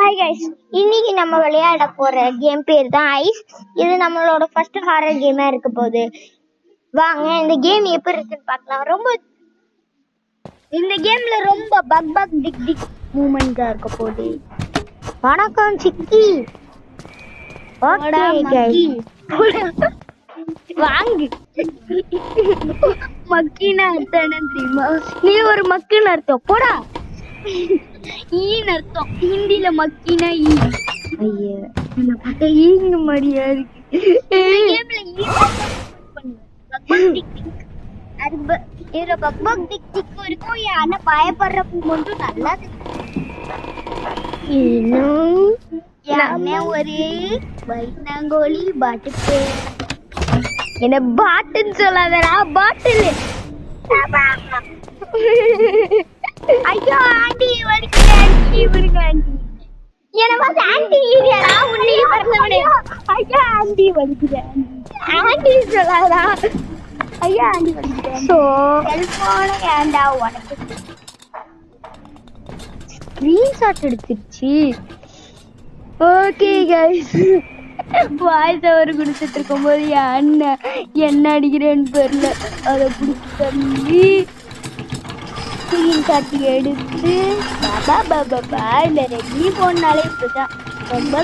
Hi guys, இன்னைக்கு நம்ம விளையாட போற கேம் பேர் தான் ஐஸ். இது நம்மளோட ஃபர்ஸ்ட் ஹாரர் கேமா இருக்க போகுது. வாங்க இந்த கேம் எப்படி இருக்குன்னு பார்க்கலாம். இந்த கேம்ல ரொம்ப பக் பக் டிக் டிக் மூமெண்ட் தான் இருக்க போகுது. வணக்கம் சிக்கி. ஓகே கைஸ், வாங்க. மக்கினா அர்த்தம் என்ன தெரியுமா? நீ ஒரு மக்குன்னு அர்த்தம். போடா. ஈன்னு அர்த்தம். ஹிந்தில மக்கினா ஈ. ஐயே, என்ன பார்த்தா ஈங்க மாதிரியா இருக்கு. கேம்ல ஈ இதுல பக் பக் டிக் டிக் இருக்கும். ஆனா பயப்படுற மட்டும் நல்லா இன்னும் ஒரு வைனாங்கோலி பாட்டு பேர். என்ன பாட்டுன்னு சொல்லாதடா, பாட்டில். ஐயோ ஆண்டி வலிக்குது, ஆண்டி விடுங்க ஆண்டி. என்ன பார்த்து ஆண்டி இல்லையாடா, உன்னையே பறந்தவனே. ஐயோ ஆண்டி வலிக்குது, ஆண்டி சொல்லாதடா. ஐயோ ஆண்டி வலிக்குது. சோ செல்போனை ஏன்டா உனக்கு ஸ்கிரீன்ஷாட் எடுத்துருச்சு. ஓகே கைஸ், வாய்ஸ் ஓவர் கொடுத்துட்டு இருக்கும் போது என் அண்ணன் என்ன அடிக்கிறேன்னு தெரியல, அதை பிடிச்சி தள்ளி ஸ்கிரீன்ஷாட் எடுத்து இந்த ரெட்மி போனாலே இப்படிதான். ரொம்ப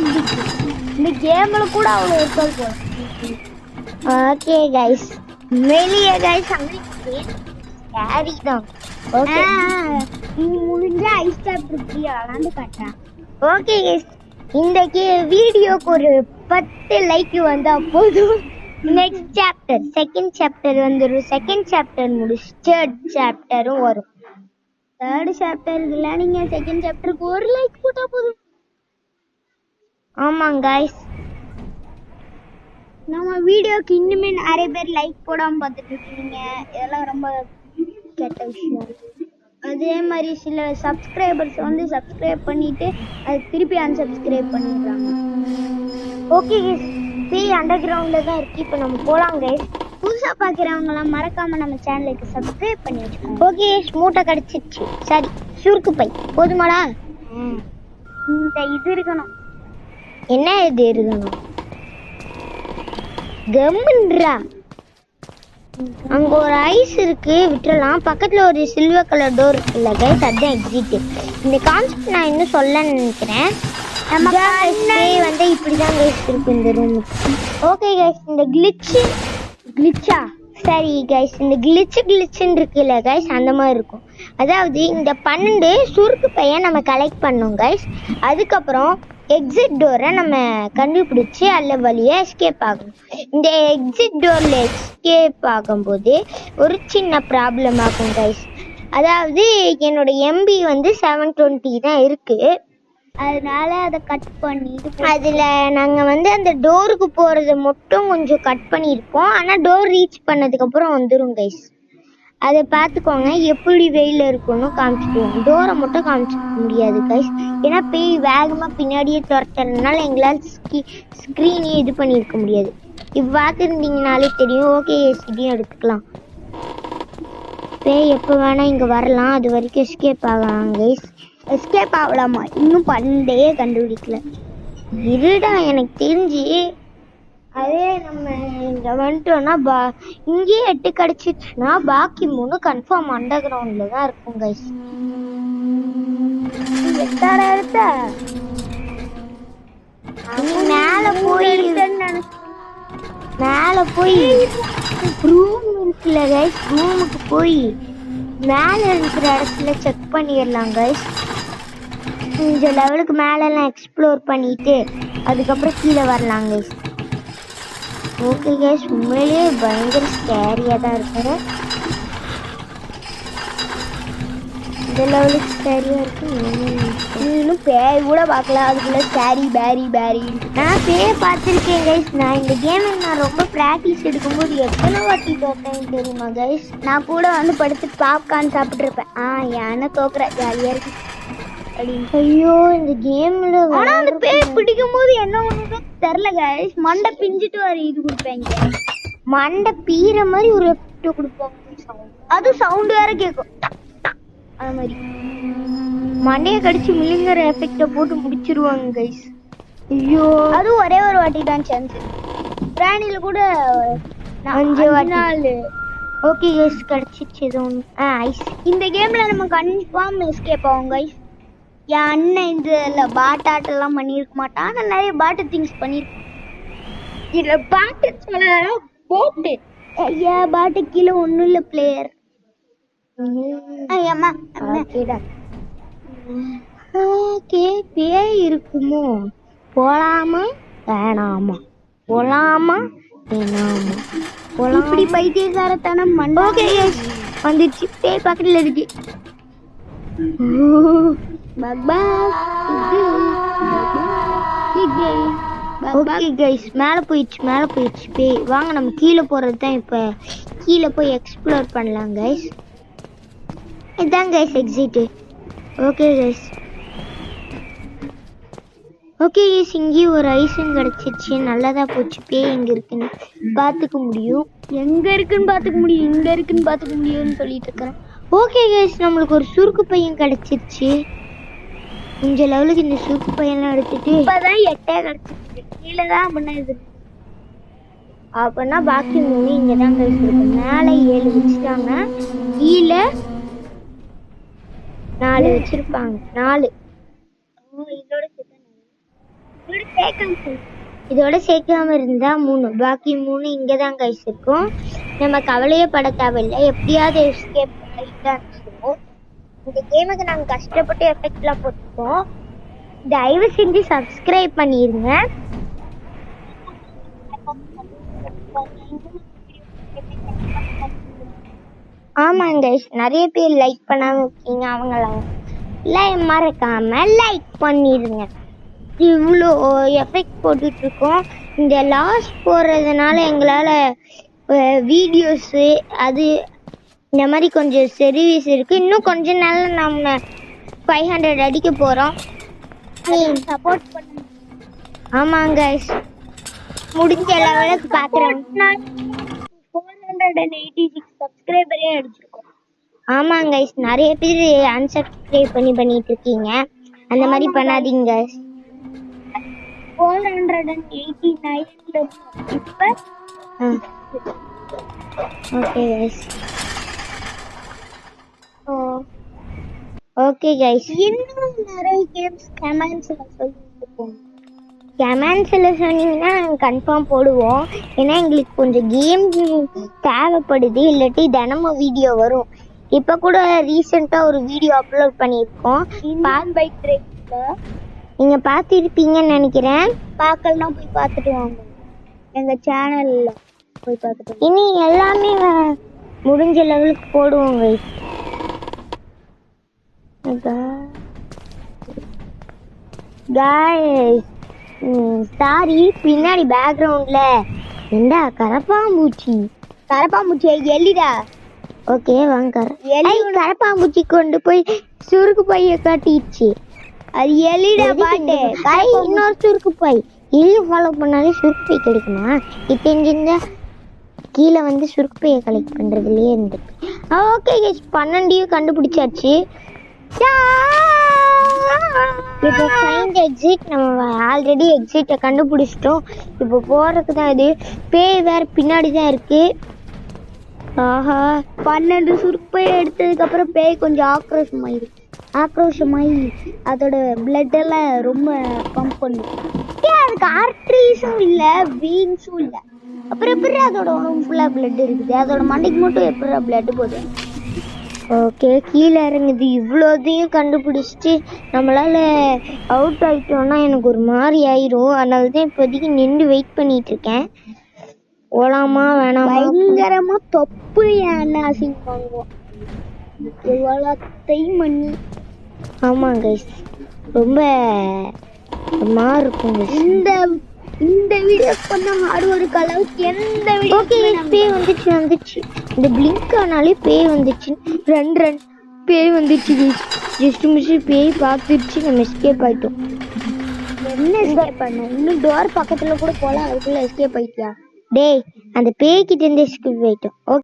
இந்த கேம்ல கூட அவ்வளோ இருக்காது போல. ஓகே கைஸ், வெளியே கைஸ் கேரி தான். ஓகே, நீ முடிஞ்சா ஐஸ் சாப்பிட்டு விளாண்டு காட்டுறேன். ஓகே கைஸ், இந்த வீடியோக்கு ஒரு 10 லைக் வந்தா போதும். நெக்ஸ்ட் சாப்டர் செகண்ட் சாப்டர் வந்துடும். செகண்ட் சாப்டர் முடிச்சு தேர்ட் சாப்டரும் வரும். தேர்ட் சாப்டருக்கு நீங்க செகண்ட் சாப்டருக்கு ஒரு லைக் போட்டா போதும். ஆமாங்க கைஸ், நம்ம வீடியோக்கு இன்னுமே நிறைய பேர் லைக் போடாம பார்த்துட்டு இருக்கீங்க. இதெல்லாம் ரொம்ப கெட்ட விஷயம். அதே மாதிரி சில சப்ஸ்கிரைபர்ஸ் வந்து சப்ஸ்கிரைப் பண்ணிட்டு அது திருப்பி அன்சப்ஸ்கிரைப் பண்ணிடுறாங்க. ஓகே கைஸ், அண்டர் கிரவுண்ட்ல தான் இருக்கு. இப்போ நம்ம போலாம் கைஸ். புதுசா பாக்குறவங்கலாம் மறக்காம நம்ம சேனலுக்கு சப்ஸ்கிரைப் பண்ணி வச்சுக்கோங்க. ஓகே, மூட்டை கிடைச்சிருச்சு. சரி, சுருக்கு பை போதுமாடா? இந்த இது இருக்கணும். என்ன இது இருக்கணும்? கம்முன்றா. அங்க ஒரு ஐஸ் இருக்கு, விட்டுறலாம். பக்கத்துல ஒரு சில்வர் கலர் டோர் இருக்குல்ல கைஸ், அதுதான் எக்ஸிட். இந்த கான்செப்ட் நான் இன்னும் சொல்லன்னு நினைக்கிறேன். நம்ம வந்து இப்படிதான் கைஸ் இருக்கு இந்த ரூம். ஓகே கைஸ், இந்த கிளிச்சா சரி கைஸ், இந்த கிளிச்சுன்னு இருக்குல்ல கைஸ், அந்த மாதிரி இருக்கும். அதாவது இந்த 12 சுருக்கு பையை நம்ம கலெக்ட் பண்ணோம் கைஸ். அதுக்கப்புறம் எக்ஸிட் டோரை நம்ம கண்டுபிடிச்சி அதில் வழியாக எஸ்கேப் ஆகணும். இந்த எக்ஸிட் டோரில் எஸ்கேப் ஆகும்போது ஒரு சின்ன ப்ராப்ளம் ஆகும் கைஸ். அதாவது என்னோட எம்பி வந்து 720 தான் இருக்குது. அதனால அதை கட் பண்ணிட்டு அதில் நாங்கள் வந்து அந்த டோருக்கு போகிறது மட்டும் கொஞ்சம் கட் பண்ணியிருக்கோம். ஆனால் டோர் ரீச் பண்ணதுக்கப்புறம் வந்துடும் கைஸ். அதை பார்த்துக்கோங்க. எப்படி வெயில் இருக்குன்னு காமிச்சிக்குவோம். டோரை மட்டும் காமிச்சிக்க முடியாது கைஸ், ஏன்னா பேய் வேகமாக பின்னாடியே துரத்துறதுனால எங்களால் ஸ்க்ரீனே இது பண்ணியிருக்க முடியாது. இப்போ பார்த்துருந்தீங்கனாலே தெரியும். ஓகே, எஸ்டியும் எடுத்துக்கலாம். பேய் எப்போ வேணால் இங்கே வரலாம். அது வரைக்கும் எஸ்கேப் ஆகலாம் கைஸ். எஸ்கேப் ஆகலாமா? இன்னும் பண்டையே கண்டுபிடிக்கல. இருடா, எனக்கு தெரிஞ்சு அதே நம்ம இங்கே வந்துட்டோம்னா இங்கேயே 8 கிடச்சிச்சுன்னா பாக்கி 3 கன்ஃபார்ம் அண்டர் கிரவுண்டில் தான் இருக்கும் கைஸ். 8ஆவது எடுத்த மேலே போய் ரூம் இருக்குல்ல கைஸ், ரூமுக்கு போய் மேலே இருக்கிற இடத்துல செக் பண்ணிடலாம் கைஸ். இந்த லெவலுக்கு மேலெல்லாம் எக்ஸ்ப்ளோர் பண்ணிட்டு அதுக்கப்புறம் கீழே வரலாம் கைஸ். ஓகே கைஸ், உண்மையிலேயே பயங்கர ஸ்கேரியாக தான் இருக்கும். இந்த லெவலுக்கு ஸ்கேரியாக இருக்கு. இன்னும் பேய் கூட பார்க்கலாம், அதுக்குள்ள ஸ்கேரி பேரி. நான் பேயை பார்த்துருக்கேன் கைஸ். நான் இந்த கேமில் நான் ரொம்ப ப்ராக்டிஸ் எடுக்கும்போது எத்தனை வாட்டி தோட்டேன் தெரியுமா கைஸ்? நான் கூட வந்து படுத்து பாப்கார்ன் சாப்பிட்ருப்பேன். யானை தோக்குற ஜாலியாக இருக்கு. ஐயோ, இந்த கேம்ல அந்த பேய் பிடிக்கும் போது என்ன ஒண்ணு தெரியல கைஸ். மண்டை பிஞ்சிட்டு வர இது கொடுப்பாங்க. மண்டை பீற மாதிரி ஒரு எஃபெக்ட் கொடுப்பாங்க. அது சவுண்ட் வேற கேட்கும். அது மாதிரி மண்டைய கடிச்சு மில்லிங்கர் எஃபெக்ட போட்டு முடிச்சிருவாங்க கைஸ். ஐயோ அது ஒரே ஒரு வாட்டி தான் சான்ஸ். பிராணில கூட 5 நாள். ஓகே கைஸ் கிடைச்சிச்சு ஏதோ ஐஸ். இந்த கேம்ல நம்ம கன்ஃபார்ம் எஸ்கேப் ஆகும் கைஸ். என் அண்ணன் இதுல பாட்டாட்டெல்லாம் பண்ணியிருக்க மாட்டான். ஆனால் நிறைய பாட்டு திங்ஸ் பண்ணியிருக்கேன். இதில் பாட்டு சொல்லலாம் போட்டு ஐயா பாட்டு கீழே ஒன்றும் இல்லை பிளேயர். ஐயம்மா ஓகே பேய் இருக்குமோ? போலாமா வேணாமா? போலாமா வேணாமா? போலாம். இப்படி பைத்தியக்காரத்தனம் மண். ஓகே வந்துடுச்சு. பேய் பக்கத்தில் இருக்கு. ஓகே கைஸ் மேலே போயிடுச்சு பேய். வாங்க நம்ம கீழே போகிறது தான். இப்போ கீழே போய் எக்ஸ்ப்ளோர் பண்ணலாம் கைஸ். இதுதான் கைஸ் எக்ஸிட்டு. ஓகே கைஸ் இங்கேயும் ஒரு ஐஸும் கிடச்சிருச்சு. நல்லதாக போச்சு. பேய் எங்கே இருக்குன்னு பார்த்துக்க முடியும். எங்கே இருக்குன்னு பார்த்துக்க முடியும், இங்கே இருக்குன்னு பார்த்துக்க முடியும்னு சொல்லிட்டு இருக்கிறேன். ஓகே கைஸ் நம்மளுக்கு ஒரு சுருக்கு பையன் கிடச்சிருச்சு. கொஞ்சம் லெவலுக்கு இந்த சுருக்கு பையன்லாம் எடுத்துட்டு இப்போதான் 8 கிடச்சிருச்சு. கீழே தான் பண்ணது. அப்படின்னா பாக்கி 3 இங்கே தான் கைஸ் இருக்கு. மேலே 7 வச்சுட்டாங்க, கீழே 4 வச்சிருப்பாங்க. 4 இதோட சேர்க்காம இருந்தா 3, பாக்கி 3 இங்கே தான் கைஸ் இருக்கும். நம்ம கவலையே பட தேவையில்லை. எப்படியாவது எஸ்கேப் ஆகிட்டு இந்த கேமுக்கு நாங்கள் கஷ்டப்பட்டு எஃபெக்ட்லாம் போட்டுருக்கோம். தயவு செஞ்சு சப்ஸ்கிரைப் பண்ணிடுங்க. ஆமாங்க கைஸ் நிறைய பேர் லைக் பண்ணாம இருக்கீங்க. அவங்களாம் மறக்காம லைக் பண்ணிடுங்க. இவ்வளோ எஃபெக்ட் போட்டுட்டு இருக்கோம். இந்த லாஸ் போடுறதுனால எங்களால் வீடியோஸு அது இந்த மாதிரி கொஞ்சம் சர்வீஸ் இருக்குது. இன்னும் கொஞ்ச நாள் நம்ம 500 அடிக்க போகிறோம். சப்போர்ட் பண்ண. ஆமாங்க கைஸ் முடிஞ்ச லெவலுக்கு பார்க்குறேன். 486 சப்ஸ்கிரைபரே அடிச்சிருக்கோம். ஆமாங்க கைஸ் நிறைய பேர் அன்சப்ஸ்கிரைப் பண்ணிட்டு இருக்கீங்க. அந்த மாதிரி பண்ணாதீங்க கைஸ். 489 இப்போ ஓகே கைஸ். ஓகே கைஸ் இன்னும் நிறைய கேம்ஸ் கமெண்ட்ஸில் சொல்லியிருக்கோம். கமெண்ட்ஸில் சொன்னீங்கன்னா நாங்கள் கன்ஃபார்ம் போடுவோம். ஏன்னா எங்களுக்கு கொஞ்சம் கேம் தேவைப்படுது. இல்லாட்டி தினமும் வீடியோ வரும். இப்போ கூட ரீசெண்டாக ஒரு வீடியோ அப்லோட் பண்ணியிருக்கோம். பைக் ரேஸில் நீங்கள் பார்த்துருப்பீங்கன்னு நினைக்கிறேன். பார்க்கலன்னா போய் பார்த்துட்டு வாங்க எங்கள் சேனலில் போய் பார்த்துட்டு. இனி எல்லாமே முடிஞ்ச லெவலுக்கு போடுவோம் கைஸ். சாரி பின்னாடி பேக்ரவுண்ட்ல என்ன கரப்பாம்பூச்சி எலிடா. ஓகே வாங்க. கரப்பாம்பூச்சி கொண்டு போய் சுருக்கு பைய காட்டிடுச்சு. அது எலிடா பாட்டு. இன்னொரு சுருக்கு பை எலி ஃபாலோ பண்ணாலே சுருக்கு பை கிடைக்குமா? இது தெரிஞ்சிருந்தா கீழே வந்து சுருக்கு பையை கலெக்ட் பண்றதுலயே இருந்துருக்கு. ஓகே 12 கண்டுபிடிச்சாச்சு. இப்போ ஃபைண்ட் எக்ஸிட். நம்ம ஆல்ரெடி எக்ஸிட்டை கண்டுபிடிச்சிட்டோம். இப்போ போறதுக்கு தான் இது. பேய் வேற பின்னாடி தான் இருக்கு. ஆஹா 12 சுருப்பையை எடுத்ததுக்கப்புறம் பேய் கொஞ்சம் ஆக்ரோஷமாயி அதோட பிளட் எல்லாம் ரொம்ப பம்ப் பண்ணும். அதுக்கு ஆர்ட்ரிஸும் இல்லை, வீன்ஸும் இல்லை. அப்புறம் எப்படி அதோட உடம்பு ஃபுல்லாக பிளட் இருக்குது? அதோட மண்டைக்கு மட்டும் எப்படி பிளட் போகுது? ஓகே கீழே இறங்குது. இவ்வளோதையும் கண்டுபிடிச்சிட்டு நம்மளால் அவுட் ஆகிட்டோம்னா எனக்கு ஒரு மாதிரி ஆயிரும். அதனால தான் இப்போதைக்கு நின்று வெயிட் பண்ணிட்டு இருக்கேன். போலாமா வேணாமா? பயங்கரமாக தொப்பு ஏன்னா அசிங்குவாங்குவோம் எவ்வளோத்தையும் பண்ணி. ஆமாங்க ரொம்ப மாதிரி இருக்கும் இந்த வீடியோ பண்ண ஹார்ட் ஒர்க் அளவுக்கு எந்த வீடியோ. ஓகே பேய் வந்துச்சு. இந்த பிளிங்க் ஆனாலே பேய் வந்துச்சு. ரன் பேய் வந்துச்சு. ஜஸ்ட் மிஸ் பேய் பார்த்துருச்சு. நம்ம எஸ்கேப் ஆயிட்டோம். என்ன எஸ்கேப் பண்ணோம்? இன்னும் டோர் பக்கத்துல கூட போல அதுக்குள்ள எஸ்கேப் ஆயிட்டியா? டேய் அந்த பேய்கிட்ட இருந்து எஸ்கேப் ஆயிட்டோம். ஓகே